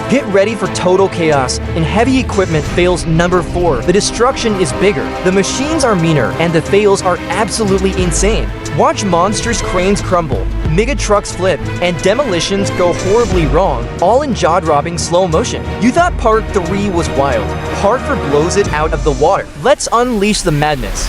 Get ready for total chaos, and heavy equipment fails number 4. The destruction is bigger, the machines are meaner, and the fails are absolutely insane. Watch monstrous cranes crumble, mega trucks flip, and demolitions go horribly wrong, all in jaw-dropping slow motion. You thought part 3 was wild. Part 4 blows it out of the water. Let's unleash the madness.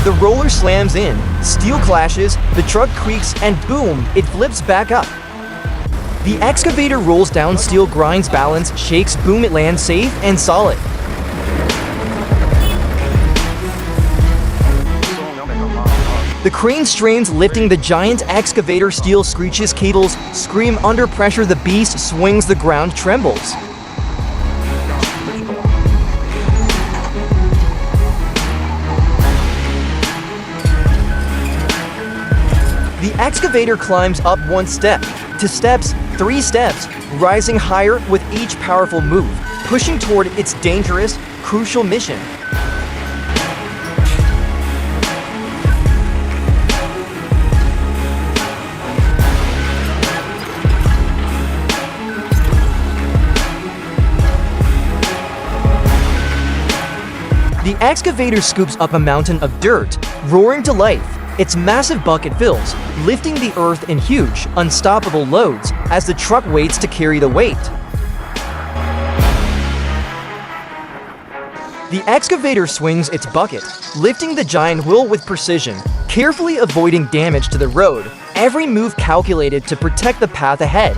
The roller slams in, steel clashes, the truck creaks, and boom, it flips back up. The excavator rolls down steel, grinds balance, shakes, boom, it lands safe and solid. The crane strains, lifting the giant excavator, steel screeches, cables scream under pressure, the beast swings, the ground trembles. The excavator climbs up 1 step, 2 steps, 3 steps, rising higher with each powerful move, pushing toward its dangerous, crucial mission. The excavator scoops up a mountain of dirt, roaring to life. Its massive bucket fills, lifting the earth in huge, unstoppable loads as the truck waits to carry the weight. The excavator swings its bucket, lifting the giant wheel with precision, carefully avoiding damage to the road, every move calculated to protect the path ahead.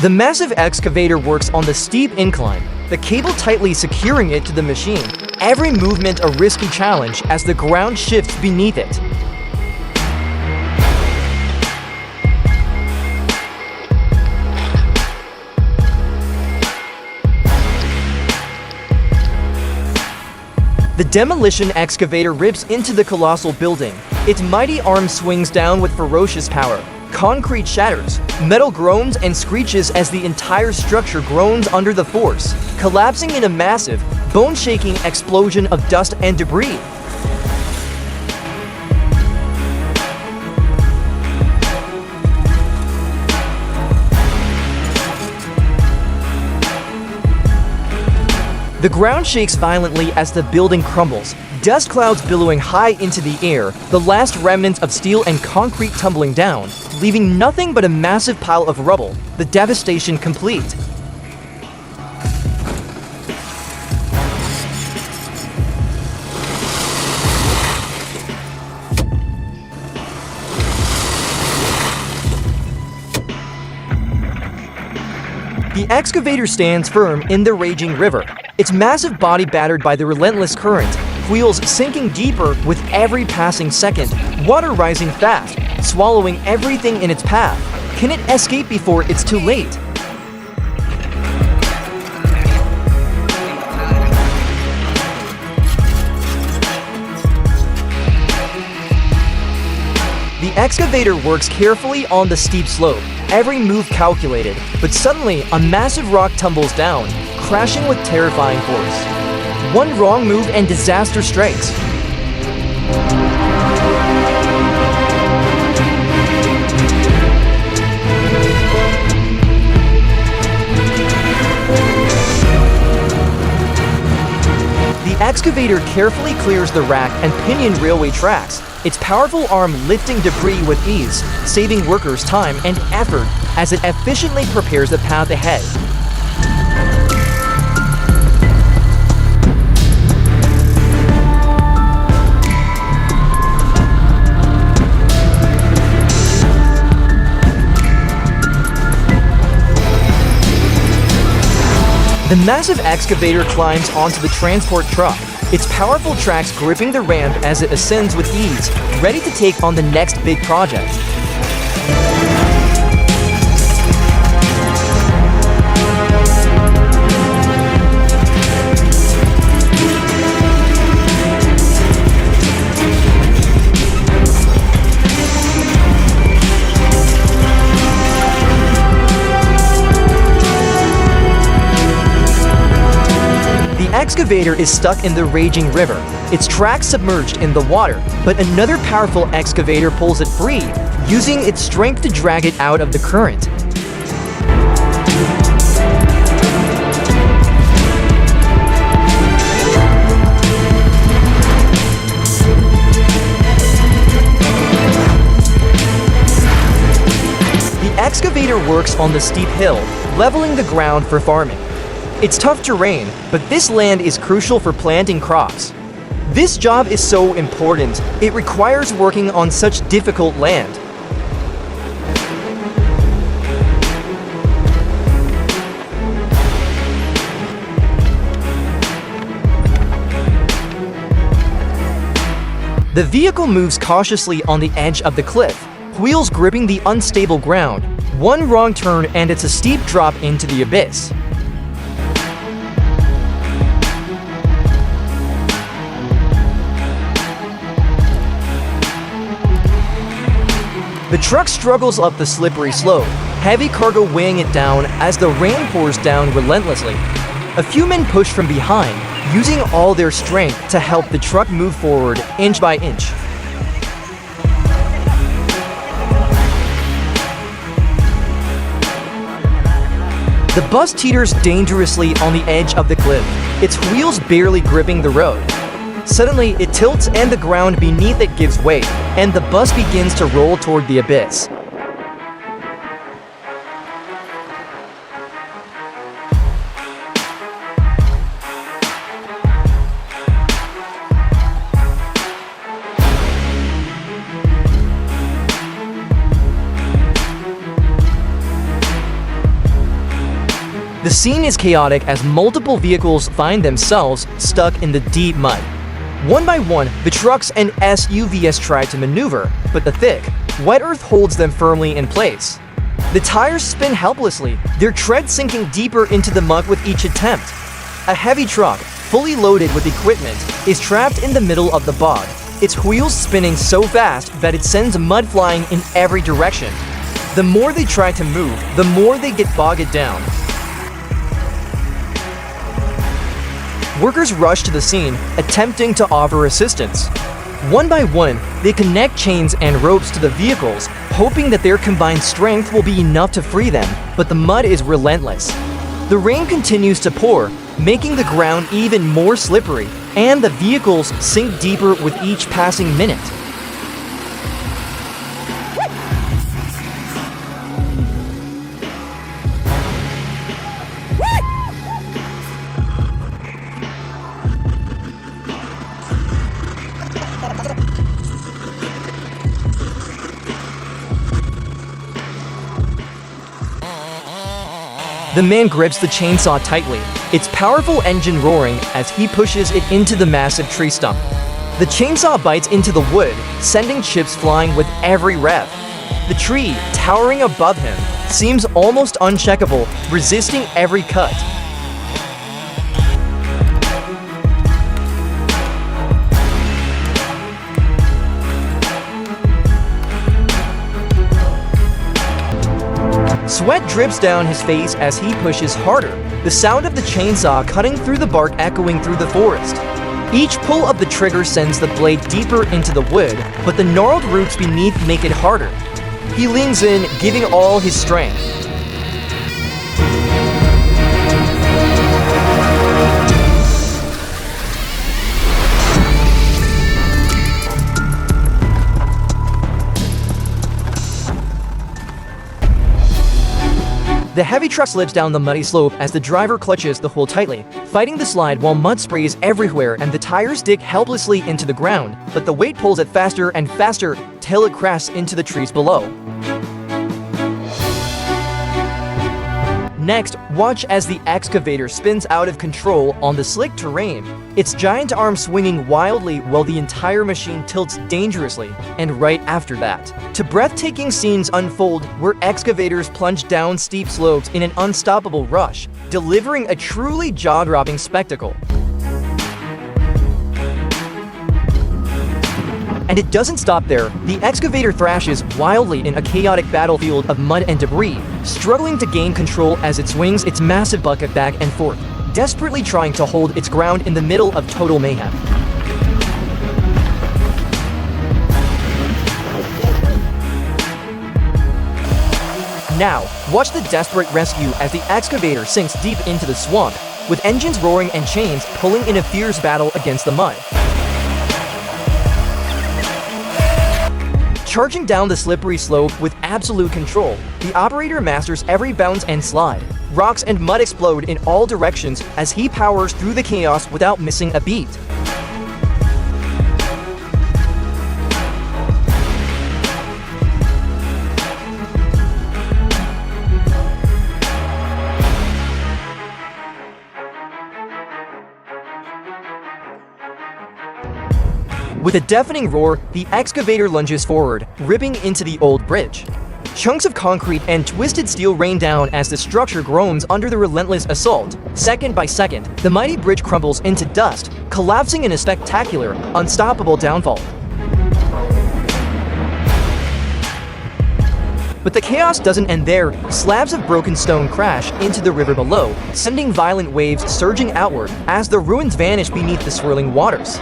The massive excavator works on the steep incline, the cable tightly securing it to the machine. Every movement a risky challenge as the ground shifts beneath it. The demolition excavator rips into the colossal building. Its mighty arm swings down with ferocious power. Concrete shatters, metal groans and screeches as the entire structure groans under the force, collapsing in a massive, bone-shaking explosion of dust and debris. The ground shakes violently as the building crumbles, dust clouds billowing high into the air, the last remnants of steel and concrete tumbling down, leaving nothing but a massive pile of rubble, the devastation complete. The excavator stands firm in the raging river, its massive body battered by the relentless current, wheels sinking deeper with every passing second, water rising fast, swallowing everything in its path. Can it escape before it's too late? The excavator works carefully on the steep slope, every move calculated, but suddenly a massive rock tumbles down, crashing with terrifying force. One wrong move and disaster strikes. The excavator carefully clears the rack and pinion railway tracks, its powerful arm lifting debris with ease, saving workers time and effort as it efficiently prepares the path ahead. The massive excavator climbs onto the transport truck, its powerful tracks gripping the ramp as it ascends with ease, ready to take on the next big project. The excavator is stuck in the raging river, its tracks submerged in the water, but another powerful excavator pulls it free, using its strength to drag it out of the current. The excavator works on the steep hill, leveling the ground for farming. It's tough terrain, but this land is crucial for planting crops. This job is so important, it requires working on such difficult land. The vehicle moves cautiously on the edge of the cliff, wheels gripping the unstable ground. One wrong turn and it's a steep drop into the abyss. The truck struggles up the slippery slope, heavy cargo weighing it down as the rain pours down relentlessly. A few men push from behind, using all their strength to help the truck move forward inch by inch. The bus teeters dangerously on the edge of the cliff, its wheels barely gripping the road. Suddenly, it tilts and the ground beneath it gives way, and the bus begins to roll toward the abyss. The scene is chaotic as multiple vehicles find themselves stuck in the deep mud. One by one, the trucks and SUVs try to maneuver, but the thick, wet earth holds them firmly in place. The tires spin helplessly, their tread sinking deeper into the muck with each attempt. A heavy truck, fully loaded with equipment, is trapped in the middle of the bog, its wheels spinning so fast that it sends mud flying in every direction. The more they try to move, the more they get bogged down. Workers rush to the scene, attempting to offer assistance. One by one, they connect chains and ropes to the vehicles, hoping that their combined strength will be enough to free them, but the mud is relentless. The rain continues to pour, making the ground even more slippery, and the vehicles sink deeper with each passing minute. The man grips the chainsaw tightly, its powerful engine roaring as he pushes it into the massive tree stump. The chainsaw bites into the wood, sending chips flying with every rev. The tree, towering above him, seems almost uncheckable, resisting every cut. Sweat drips down his face as he pushes harder, the sound of the chainsaw cutting through the bark echoing through the forest. Each pull of the trigger sends the blade deeper into the wood, but the gnarled roots beneath make it harder. He leans in, giving all his strength. The heavy truck slips down the muddy slope as the driver clutches the wheel tightly, fighting the slide while mud sprays everywhere and the tires dig helplessly into the ground, but the weight pulls it faster and faster till it crashes into the trees below. Next, watch as the excavator spins out of control on the slick terrain, its giant arm swinging wildly while the entire machine tilts dangerously, and right after that, two breathtaking scenes unfold where excavators plunge down steep slopes in an unstoppable rush, delivering a truly jaw-dropping spectacle. And it doesn't stop there. The excavator thrashes wildly in a chaotic battlefield of mud and debris, struggling to gain control as it swings its massive bucket back and forth, desperately trying to hold its ground in the middle of total mayhem. Now, watch the desperate rescue as the excavator sinks deep into the swamp, with engines roaring and chains pulling in a fierce battle against the mud. Charging down the slippery slope with absolute control, the operator masters every bounce and slide. Rocks and mud explode in all directions as he powers through the chaos without missing a beat. With a deafening roar, the excavator lunges forward, ripping into the old bridge. Chunks of concrete and twisted steel rain down as the structure groans under the relentless assault. Second by second, the mighty bridge crumbles into dust, collapsing in a spectacular, unstoppable downfall. But the chaos doesn't end there. Slabs of broken stone crash into the river below, sending violent waves surging outward as the ruins vanish beneath the swirling waters.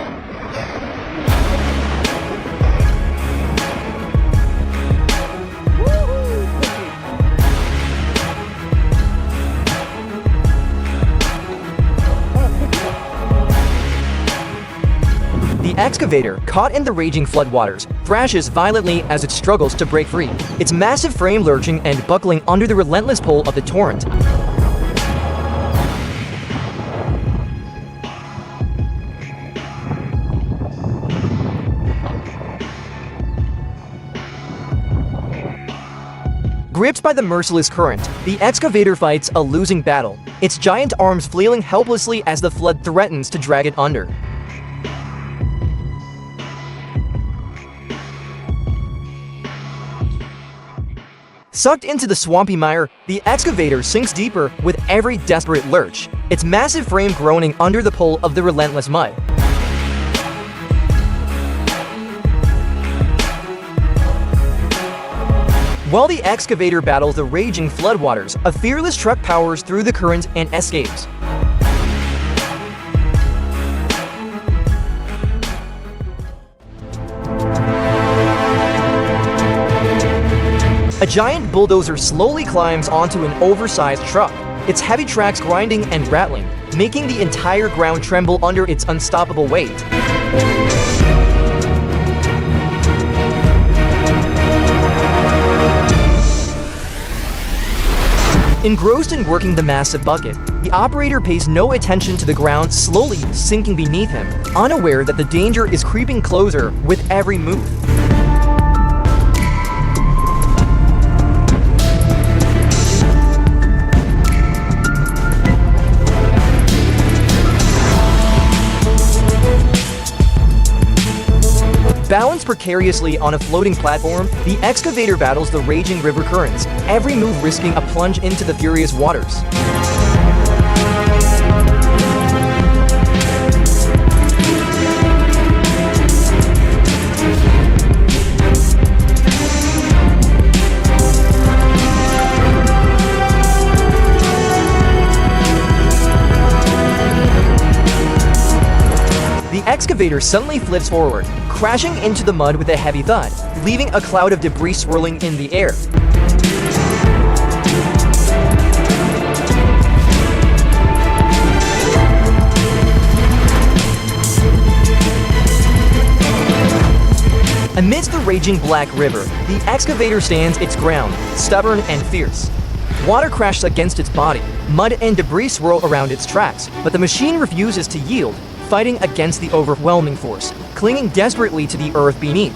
The excavator, caught in the raging floodwaters, thrashes violently as it struggles to break free, its massive frame lurching and buckling under the relentless pull of the torrent. Gripped by the merciless current, the excavator fights a losing battle, its giant arms flailing helplessly as the flood threatens to drag it under. Sucked into the swampy mire, the excavator sinks deeper with every desperate lurch, its massive frame groaning under the pull of the relentless mud. While the excavator battles the raging floodwaters, a fearless truck powers through the current and escapes. A giant bulldozer slowly climbs onto an oversized truck, its heavy tracks grinding and rattling, making the entire ground tremble under its unstoppable weight. Engrossed in working the massive bucket, the operator pays no attention to the ground slowly sinking beneath him, unaware that the danger is creeping closer with every move. Balanced precariously on a floating platform, the excavator battles the raging river currents, every move risking a plunge into the furious waters. The excavator suddenly flips forward, crashing into the mud with a heavy thud, leaving a cloud of debris swirling in the air. Amidst the raging black river, the excavator stands its ground, stubborn and fierce. Water crashes against its body, mud and debris swirl around its tracks, but the machine refuses to yield, fighting against the overwhelming force, clinging desperately to the earth beneath.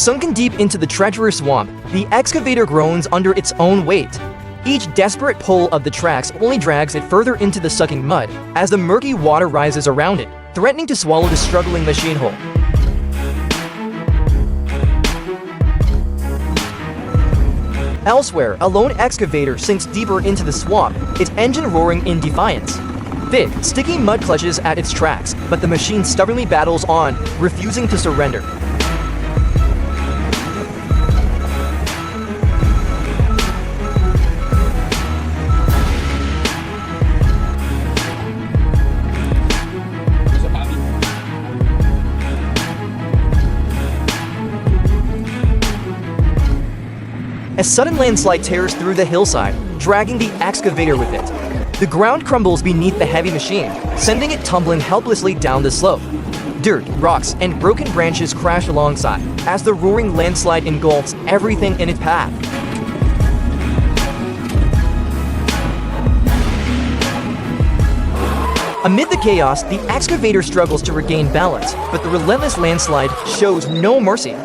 Sunken deep into the treacherous swamp, the excavator groans under its own weight. Each desperate pull of the tracks only drags it further into the sucking mud as the murky water rises around it, threatening to swallow the struggling machine whole. Elsewhere, a lone excavator sinks deeper into the swamp, its engine roaring in defiance. Big, sticky mud clutches at its tracks, but the machine stubbornly battles on, refusing to surrender. A sudden landslide tears through the hillside, dragging the excavator with it. The ground crumbles beneath the heavy machine, sending it tumbling helplessly down the slope. Dirt, rocks, and broken branches crash alongside as the roaring landslide engulfs everything in its path. Amid the chaos, the excavator struggles to regain balance, but the relentless landslide shows no mercy.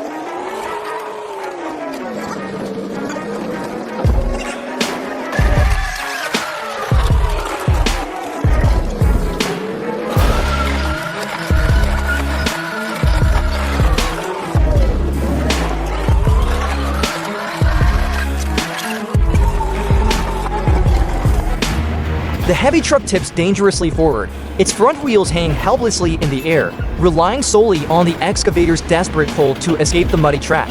The heavy truck tips dangerously forward, its front wheels hang helplessly in the air, relying solely on the excavator's desperate pull to escape the muddy track.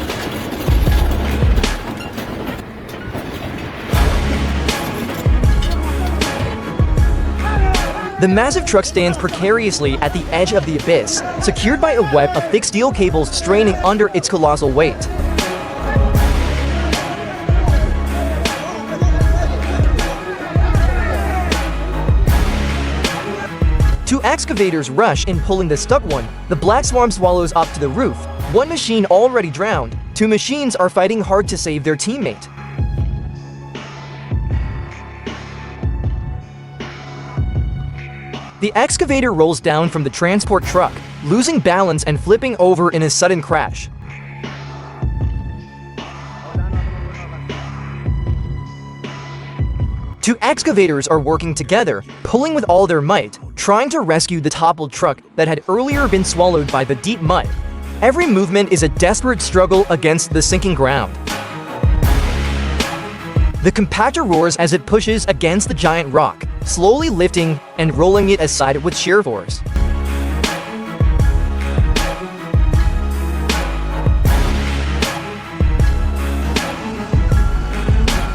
The massive truck stands precariously at the edge of the abyss, secured by a web of thick steel cables straining under its colossal weight. Two excavators rush in pulling the stuck one. The black swarm swallows up to the roof. One machine already drowned. Two machines are fighting hard to save their teammate. The excavator rolls down from the transport truck, losing balance and flipping over in a sudden crash. Two excavators are working together, pulling with all their might, trying to rescue the toppled truck that had earlier been swallowed by the deep mud. Every movement is a desperate struggle against the sinking ground. The compactor roars as it pushes against the giant rock, slowly lifting and rolling it aside with sheer force.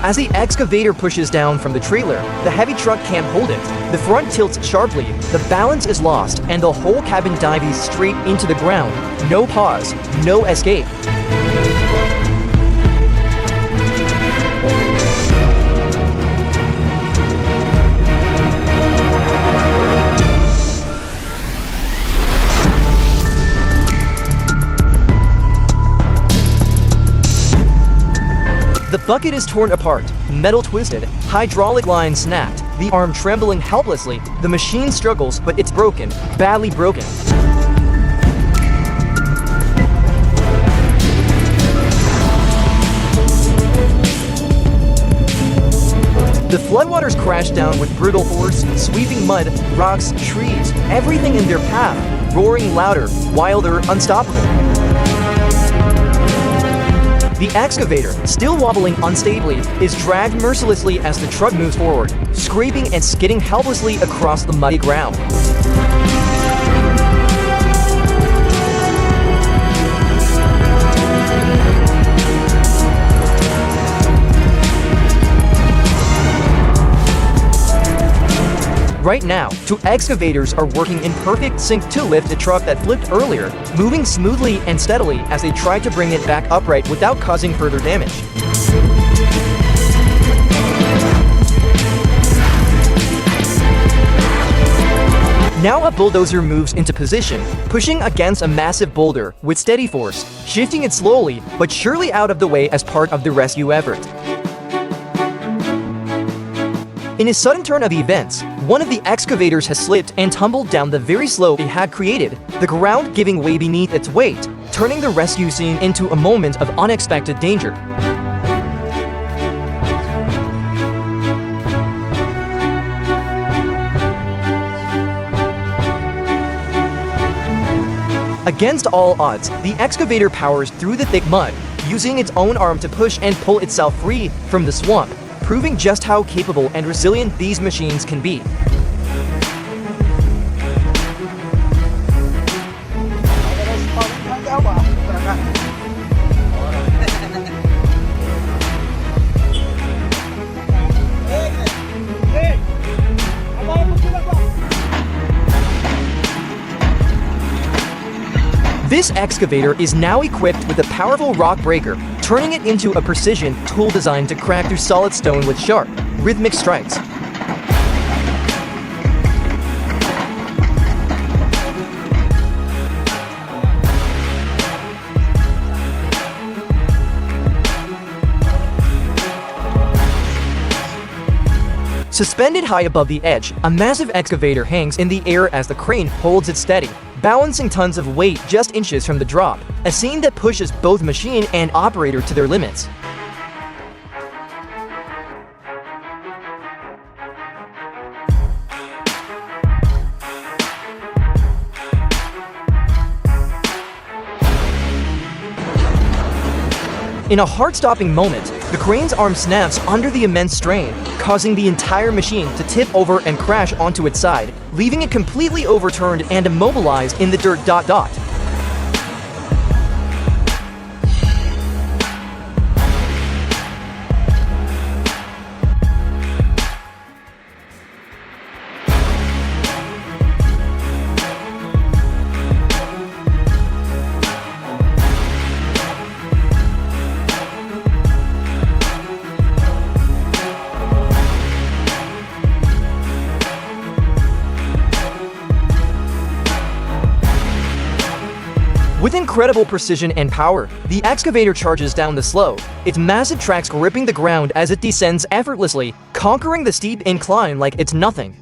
As the excavator pushes down from the trailer, the heavy truck can't hold it. The front tilts sharply, the balance is lost, and the whole cabin dives straight into the ground. No pause, no escape. The bucket is torn apart, metal twisted, hydraulic line snapped, the arm trembling helplessly. The machine struggles, but it's broken, badly broken. The floodwaters crash down with brutal force, sweeping mud, rocks, trees, everything in their path, roaring louder, wilder, unstoppable. The excavator, still wobbling unstably, is dragged mercilessly as the truck moves forward, scraping and skidding helplessly across the muddy ground. Right now, two excavators are working in perfect sync to lift a truck that flipped earlier, moving smoothly and steadily as they try to bring it back upright without causing further damage. Now a bulldozer moves into position, pushing against a massive boulder with steady force, shifting it slowly but surely out of the way as part of the rescue effort. In a sudden turn of events, One of the excavators has slipped and tumbled down the very slope it had created, the ground giving way beneath its weight, turning the rescue scene into a moment of unexpected danger. Against all odds, the excavator powers through the thick mud, using its own arm to push and pull itself free from the swamp, proving just how capable and resilient these machines can be. This excavator is now equipped with a powerful rock breaker, turning it into a precision tool designed to crack through solid stone with sharp, rhythmic strikes. Suspended high above the edge, a massive excavator hangs in the air as the crane holds it steady, balancing tons of weight just inches from the drop, a scene that pushes both machine and operator to their limits. In a heart-stopping moment, the crane's arm snaps under the immense strain, causing the entire machine to tip over and crash onto its side, leaving it completely overturned and immobilized in the dirt. With incredible precision and power, the excavator charges down the slope, its massive tracks gripping the ground as it descends effortlessly, conquering the steep incline like it's nothing.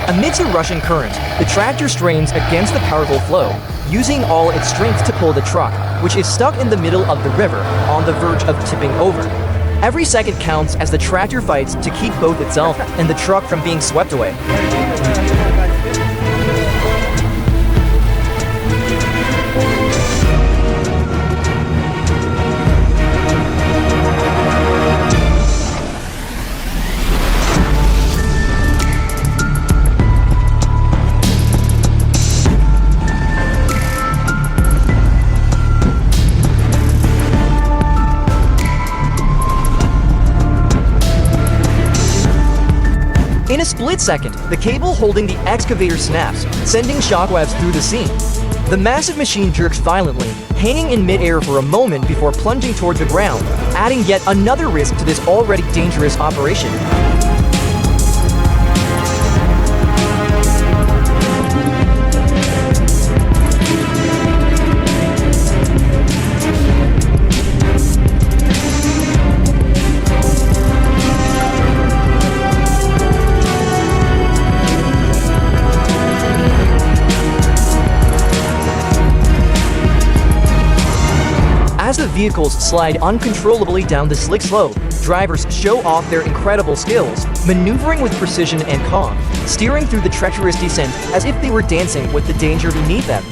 Amidst a rushing current, the tractor strains against the powerful flow, using all its strength to pull the truck, which is stuck in the middle of the river, on the verge of tipping over. Every second counts as the tractor fights to keep both itself and the truck from being swept away. In a split second, the cable holding the excavator snaps, sending shockwaves through the scene. The massive machine jerks violently, hanging in midair for a moment before plunging toward the ground, adding yet another risk to this already dangerous operation. As the vehicles slide uncontrollably down the slick slope, drivers show off their incredible skills, maneuvering with precision and calm, steering through the treacherous descent as if they were dancing with the danger beneath them.